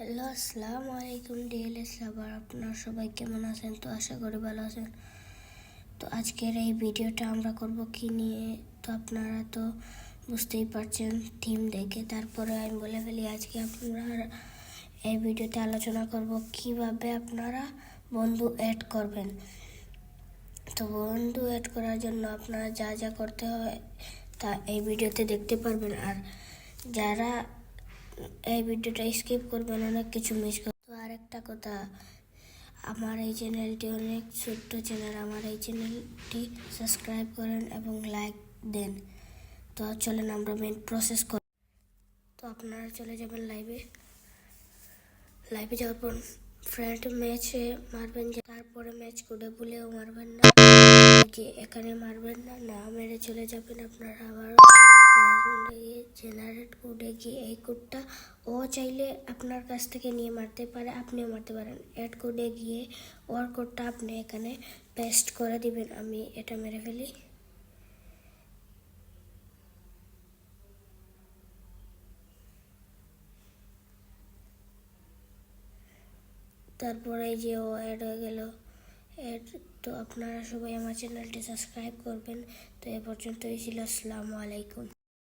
Hello, আসসালামু আলাইকুম DLS লাভার। আপনারা সবাই কেমন আছেন? তো আশা করি ভালো আছেন। তো আজকের এই ভিডিওটা আমরা করব কি নিয়ে, তো আপনারা তো বুঝতেই পারছেন থিম দেখে। তারপরে আমি বলে ফেলি, আজকে আপনারা এই ভিডিওতে আলোচনা করব কিভাবে আপনারা বন্ধু অ্যাড করবেন। তো বন্ধু অ্যাড করার জন্য আপনারা যা যা করতে হয় তা এই ভিডিওতে দেখতে পারবেন। আর যারা এই ভিডিওটা স্কিপ করবেন অনেক কিছু মিস করবেন। তো আর একটা কথা, আমার এই চ্যানেলটি অনেক ছোট্ট চ্যানেল, আমার এই চ্যানেলটি সাবস্ক্রাইব করেন এবং লাইক দেন। তো চলেন আমরা মেন প্রসেস করি। তো আপনারা চলে যাবেন লাইভে যাওয়ার পর ফ্রেন্ড ম্যাচে মারবেন, তারপরে ম্যাচ কোডে ভুলেও মারবেন না, এখানে মারবেন না, না মেরে চলে যাবেন আপনারা আবার ম্যানেজমেন্টে গিয়ে জেনারেট কোডে গিয়ে এই কোডটা ও চাইলে আপনার কাছ থেকে নিয়ে মারতে পারে, আপনিও মারতে পারেন। অ্যাড কোডে গিয়ে ওর কোডটা আপনি এখানে পেস্ট করে দিবেন। আমি এটা মেরে ফেলি। তারপরে এই যে ও অ্যাড হয়ে গেল অ্যাড। তো আপনারা সবাই আমার চ্যানেলটি সাবস্ক্রাইব করবেন। তো এ পর্যন্তই ছিল। আসসালামু আলাইকুম।